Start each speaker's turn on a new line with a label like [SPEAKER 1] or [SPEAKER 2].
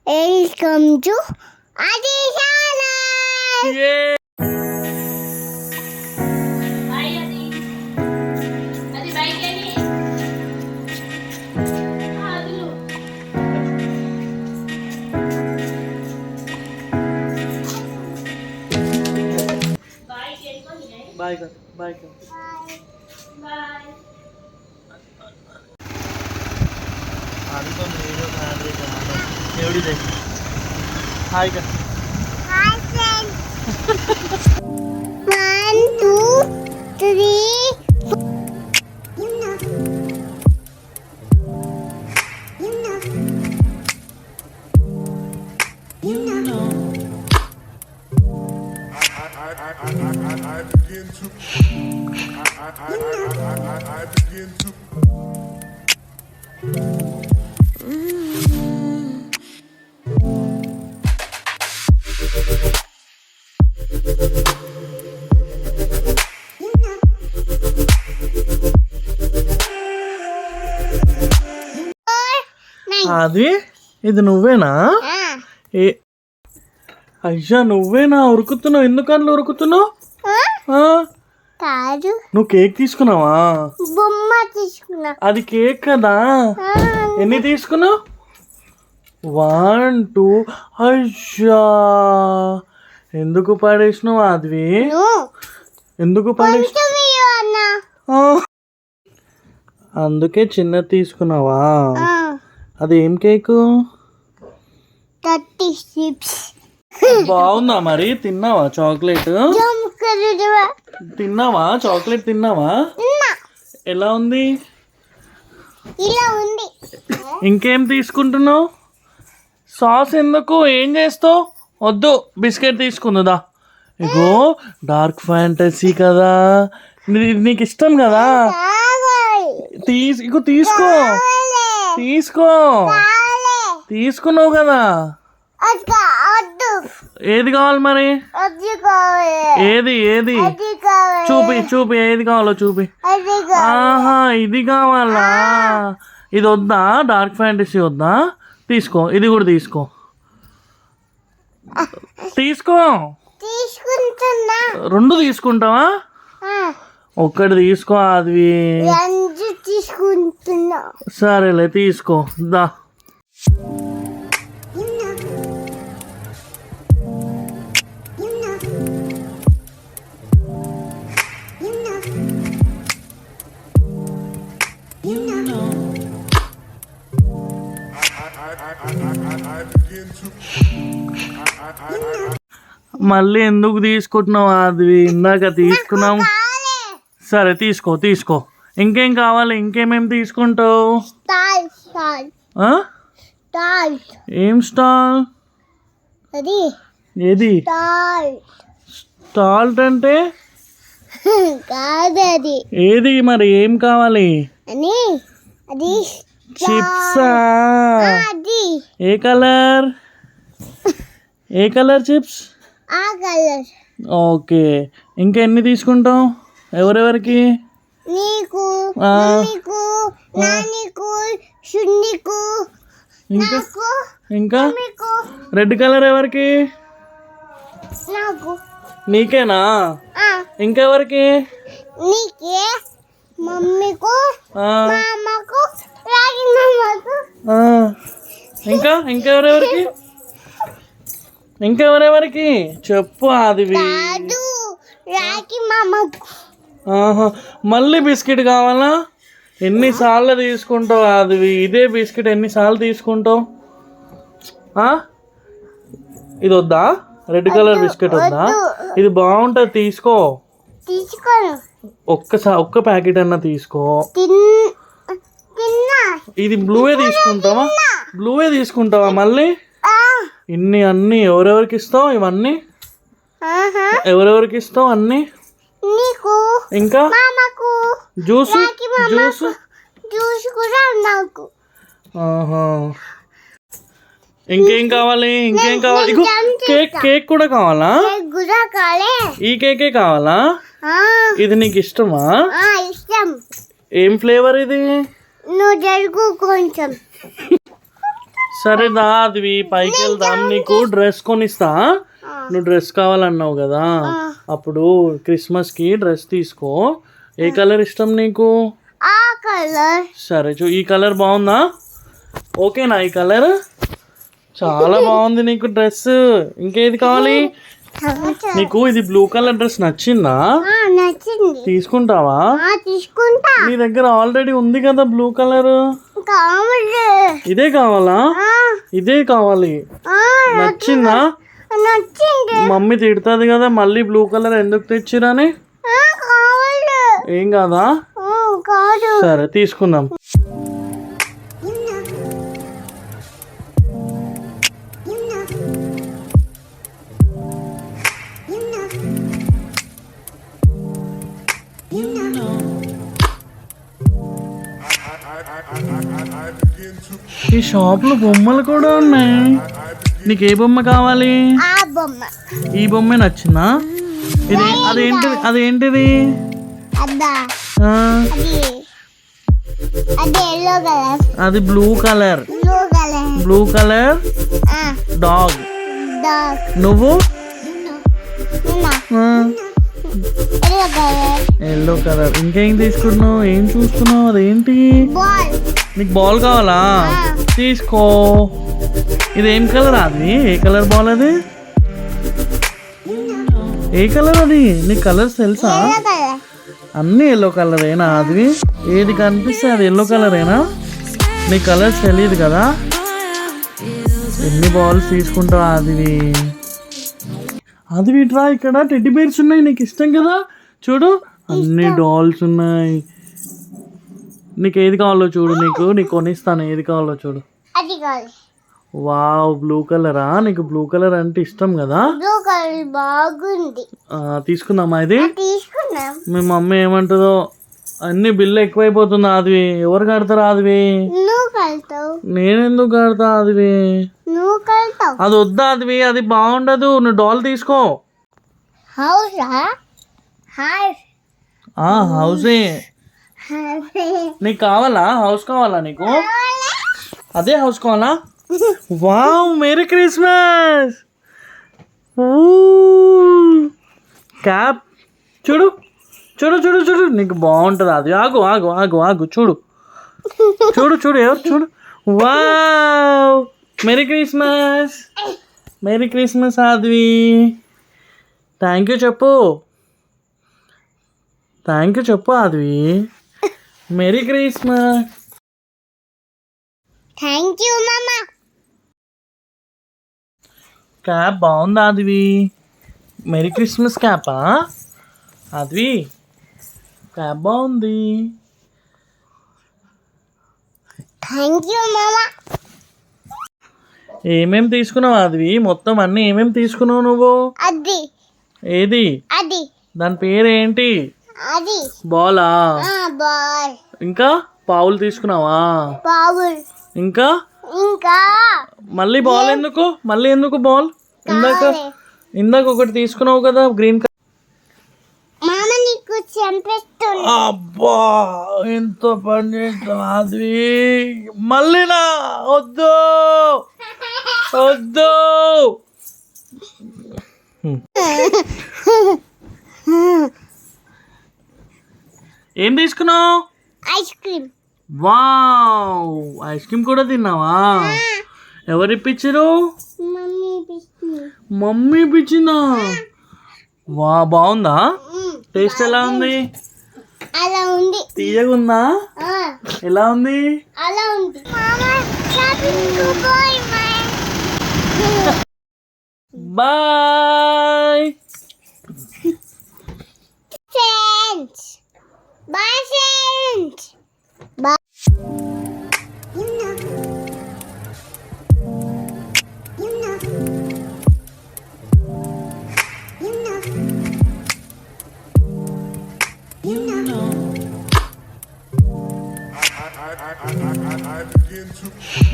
[SPEAKER 1] Welcome to Adi Channel.
[SPEAKER 2] Yay!
[SPEAKER 3] Hi Adi. Adi bike ani. Adi. Bike ekoni hai.
[SPEAKER 2] Bye कर, bye कर.
[SPEAKER 3] Bye.
[SPEAKER 2] आधी तो video बना रही है. एवढी दे. हाय कर.
[SPEAKER 1] Hi friends. 1, 2, 3. You know. You know. You know.
[SPEAKER 4] I begin to. I begin to.
[SPEAKER 2] అది ఇది నువ్వేనా? ఏ అయ్యా నువ్వేనా? ఉరుకుతున్నావు, ఎందుకన్నా ఉరుకుతున్నావు?
[SPEAKER 1] కాదు,
[SPEAKER 2] నువ్వు కేక్ తీసుకున్నావా?
[SPEAKER 1] బొమ్మ తీసుకున్నా.
[SPEAKER 2] అది కేక్ కదా. ఎన్ని తీసుకున్నావు? 1, 2. అయ్యా ఎందుకు పడేసినావు అది? ఎందుకు పడేసినావు? అందుకే చిన్నది తీసుకున్నావా? అది ఏం కేకు?
[SPEAKER 1] 30 chips.
[SPEAKER 2] బాగుందా మరి? తిన్నావా చాక్లెట్? తిన్నావా చాక్లెట్? తిన్నావా? ఎలా ఉంది?
[SPEAKER 1] ఇలా ఉంది.
[SPEAKER 2] ఇంకేం తీసుకుంటున్నావు? సాస్ ఎందుకు? ఏం చేస్తావు? వద్దు, బిస్కెట్ తీసుకుందా. ఇగో డార్క్ ఫ్యాంటసీ కదా, నీకు ఇష్టం కదా. ఇగో తీసుకో, తీసుకో. తీసుకున్నావు కదా. ఏది కావాలి మరి? ఏది ఏది చూపి, చూపి ఏది కావాలో చూపి. ఆహా ఇది కావాలా? ఇది వద్దా? డార్క్ ఫ్యాంటసీ వద్దా? తీసుకో, ఇది కూడా తీసుకో. తీసుకో. రెండు తీసుకుంటావా? ఒక్కటి తీసుకో. అది
[SPEAKER 1] తీసుకుంటున్నా.
[SPEAKER 2] సరేలే తీసుకో దా.
[SPEAKER 4] I begin to.
[SPEAKER 2] మళ్ళీ ఎందుకు తీసుకుంటున్నావు? అది ఇందాక తీసుకున్నాం. సరే తీసుకో, తీసుకో. ఇంకేం కావాలి? ఇంకేమేం తీసుకుంటావు? ఆ? ఏం స్టాల్?
[SPEAKER 1] అది
[SPEAKER 2] ఏది స్టాల్ట్ అంటే?
[SPEAKER 1] కాదది.
[SPEAKER 2] ఏది మరి? ఏం కావాలి?
[SPEAKER 1] అని అది
[SPEAKER 2] చిప్సా?
[SPEAKER 1] అది
[SPEAKER 2] ఏ కలర్? ఏ కలర్ చిప్స్?
[SPEAKER 1] ఆ కలర్.
[SPEAKER 2] ఓకే. ఇంకా ఎన్ని తీసుకుంటాం? ఎవరెవరికి?
[SPEAKER 1] నీకు, మమ్మీకు, నాన్నకు, షున్నికు,
[SPEAKER 2] ఇంకా
[SPEAKER 1] నాకు,
[SPEAKER 2] ఇంకా
[SPEAKER 1] మమ్మీకు,
[SPEAKER 2] రెడ్ కలర్ ఎవరికి?
[SPEAKER 1] నాకు.
[SPEAKER 2] నీకేనా? ఇంకెవరికి?
[SPEAKER 1] నీకే, మమ్మీకు,
[SPEAKER 2] ఆ,
[SPEAKER 1] మామకు, రాగి మామకు.
[SPEAKER 2] ఆ. ఇంకా ఇంకెవరెవరికి? ఇంకెవరెవరికి చెప్పు. అది
[SPEAKER 1] కాదు, రాగి మామకు.
[SPEAKER 2] ఆహా, మళ్ళీ బిస్కెట్ కావాలా? ఎన్నిసార్లు తీసుకుంటావు? అది ఇదే బిస్కెట్ ఎన్నిసార్లు తీసుకుంటావు? ఇది వద్దా? రెడ్ కలర్ బిస్కెట్ వద్దా? ఇది బాగుంటుంది, తీసుకో.
[SPEAKER 1] తీసుకోను.
[SPEAKER 2] ఒక్క ప్యాకెట్ అన్నా తీసుకో.
[SPEAKER 1] తిన్నా.
[SPEAKER 2] ఇది బ్లూవే తీసుకుంటావా? బ్లూవే తీసుకుంటావా మళ్ళీ? ఇన్ని అన్ని ఎవరెవరికి ఇస్తావు? ఇవన్నీ ఎవరెవరికి ఇస్తావు అన్ని?
[SPEAKER 1] నీకు,
[SPEAKER 2] ఇంకా
[SPEAKER 1] మామకు,
[SPEAKER 2] జ్యూస్?
[SPEAKER 1] రాగి మామకు,
[SPEAKER 2] జ్యూస్?
[SPEAKER 1] జ్యూస్ కూడా నాకు.
[SPEAKER 2] ఆహా. ఇంకేం కావాలి ఇంకేం కావాలి ఇగో కేక్ కేక్ కూడా కావాలా
[SPEAKER 1] గురా కాలే
[SPEAKER 2] ఈ కేకే కావాలా ఇది నీకు ఇష్టమా
[SPEAKER 1] ఇష్టం.
[SPEAKER 2] ఏం ఫ్లేవర్ ఇది
[SPEAKER 1] నువ్వు జరుగు కొంచెం.
[SPEAKER 2] సరే దా అది పైకి వెళ్దాం నీకు డ్రెస్ కొనిస్తా నువ్వు డ్రెస్ కావాలన్నావు కదా అప్పుడు క్రిస్మస్ కి డ్రెస్ తీసుకో ఏ కలర్ ఇష్టం నీకు
[SPEAKER 1] ఆ కలర్.
[SPEAKER 2] సరే ఈ కలర్ బాగుందా ఓకేనా ఈ కలర్ చాలా బాగుంది నీకు డ్రెస్ ఇంకేది కావాలి నీకు ఇది బ్లూ కలర్ డ్రెస్ నచ్చిందా
[SPEAKER 1] నచ్చింది.
[SPEAKER 2] తీసుకుంటావా
[SPEAKER 1] తీసుకుంటా.
[SPEAKER 2] నీ దగ్గర ఆల్రెడీ ఉంది కదా బ్లూ కలర్
[SPEAKER 1] కావాలి.
[SPEAKER 2] ఇదే కావాలా ఇదే కావాలి నచ్చిందా
[SPEAKER 1] నచ్చింది.
[SPEAKER 2] మమ్మీ తిడుతుంది కదా మళ్ళీ బ్లూ కలర్ ఎందుకు తెచ్చిరని
[SPEAKER 1] కావాలి.
[SPEAKER 2] ఏం కాదా
[SPEAKER 1] కాదు.
[SPEAKER 2] సరే తీసుకుందాం
[SPEAKER 4] I begin to,
[SPEAKER 2] ఈ షాప్ లో బొమ్మలు కూడా ఉన్నాయి నీకు ఏ బొమ్మ కావాలి
[SPEAKER 1] ఆ బొమ్మ.
[SPEAKER 2] ఈ బొమ్మే నచ్చిందా ఇది అదేంటిది
[SPEAKER 1] అద్దా.
[SPEAKER 2] ఆ,
[SPEAKER 1] అది అది ఎల్లో కలర్.
[SPEAKER 2] అది blue colour
[SPEAKER 1] blue colour.
[SPEAKER 2] Blue colour dog
[SPEAKER 1] dog.
[SPEAKER 2] నువ్వు
[SPEAKER 1] ఎల్లో కలర్.
[SPEAKER 2] ఎల్లో కలర్ ఇంకేం తీసుకున్నావు ఏం చూస్తున్నావు అదేంటి
[SPEAKER 1] బాల్.
[SPEAKER 2] నీకు బాల్ కావాలా తీసుకో ఇది ఏం కలర్ అది ఏ కలర్ బాల్ అది ఏ కలర్ అది నీకు కలర్స్ తెలుసా
[SPEAKER 1] ఎల్లో కలర్.
[SPEAKER 2] అన్నీ ఎల్లో కలరేనా అది ఏది కనిపిస్తే అది ఎల్లో కలరేనా నీ కలర్స్ తెలియదు కదా ఎన్ని బాల్స్ తీసుకుంటావు అది వీటిరా ఇక్కడ టెడ్డీ బేర్స్ ఉన్నాయి నీకు ఇష్టం కదా చూడు అన్ని డాల్స్ ఉన్నాయి నీకు ఏది కావాలో చూడు నీకు కొనిస్తాను ఏది కావాలో చూడు
[SPEAKER 1] అది కావాలి.
[SPEAKER 2] వావ్ బ్లూ కలరా నీకు బ్లూ కలర్ అంటే ఇష్టం కదా
[SPEAKER 1] బ్లూ కలర్ బాగుంది.
[SPEAKER 2] తీసుకుందామా ఇది
[SPEAKER 1] తీసుకున్నాం.
[SPEAKER 2] మీ మమ్మీ ఏమంటుందో అన్ని బిల్లు ఎక్కువైపోతుంది అది ఎవరు కడతారు అది
[SPEAKER 1] నువ్వు కలుతావు.
[SPEAKER 2] నేనెందుకు కడతా అది
[SPEAKER 1] నువ్వు కలుతావు.
[SPEAKER 2] అది వద్దా అది బాగుండదు నువ్వు డాల్ తీసుకో
[SPEAKER 1] హౌసా హౌస్.
[SPEAKER 2] హౌసే నీకు కావాలా హౌస్ కావాలా నీకు అదే హౌస్ కావాలా వావ్ మేరీ క్రిస్మస్ క్యాప్ చూడు చూడు చూడు చూడు నీకు బాగుంటుంది అది ఆగు ఆగు ఆగు ఆగు చూడు చూడు చూడు ఎవరు చూడు wow merry Christmas Advi thank you చెప్పు Advi merry Christmas
[SPEAKER 1] thank you మామా.
[SPEAKER 2] క్యాప్ బాగుందా ఆద్వి మేరీ క్రిస్మస్ క్యాపా ఆద్వి క్యాప్ బాగుంది
[SPEAKER 1] థ్యాంక్ యూ మామా.
[SPEAKER 2] ఏమేం తీసుకున్నావు ఆద్వి మొత్తం అన్నీ ఏమేం తీసుకున్నావు నువ్వు
[SPEAKER 1] అది
[SPEAKER 2] ఏది
[SPEAKER 1] అది
[SPEAKER 2] దాని పేరేంటి
[SPEAKER 1] అది
[SPEAKER 2] బాలా
[SPEAKER 1] బాల్.
[SPEAKER 2] ఇంకా పావులు తీసుకున్నావా
[SPEAKER 1] పావుల్.
[SPEAKER 2] ఇంకా
[SPEAKER 1] ఇంకా
[SPEAKER 2] మళ్ళీ బాల్ ఎందుకు బాల్ ఇందాక ఒకటి తీసుకున్నావు కదా గ్రీన్ కలర్
[SPEAKER 1] మామ నీకు చంపేస్తున్నా.
[SPEAKER 2] అబ్బా ఎంత పని చేస్తావు అది మళ్ళీనా వద్దు ఏం తీసుకున్నావు
[SPEAKER 1] ice cream.
[SPEAKER 2] Wow ice cream కూడా తిన్నావా ఎవరు ఇప్పించారు
[SPEAKER 1] మమ్మీ పిస్తుంది.
[SPEAKER 2] మమ్మీ ఇప్పించిందా వా బాగుందా టేస్ట్ ఎలా ఉంది
[SPEAKER 1] అలా ఉంది.
[SPEAKER 2] తీయగా ఉందా ఎలా ఉంది
[SPEAKER 1] అలా ఉంది. మామ షాపింగ్ కు పోయి
[SPEAKER 2] boy
[SPEAKER 1] friends. Boy friends. Boy.
[SPEAKER 4] I begin to.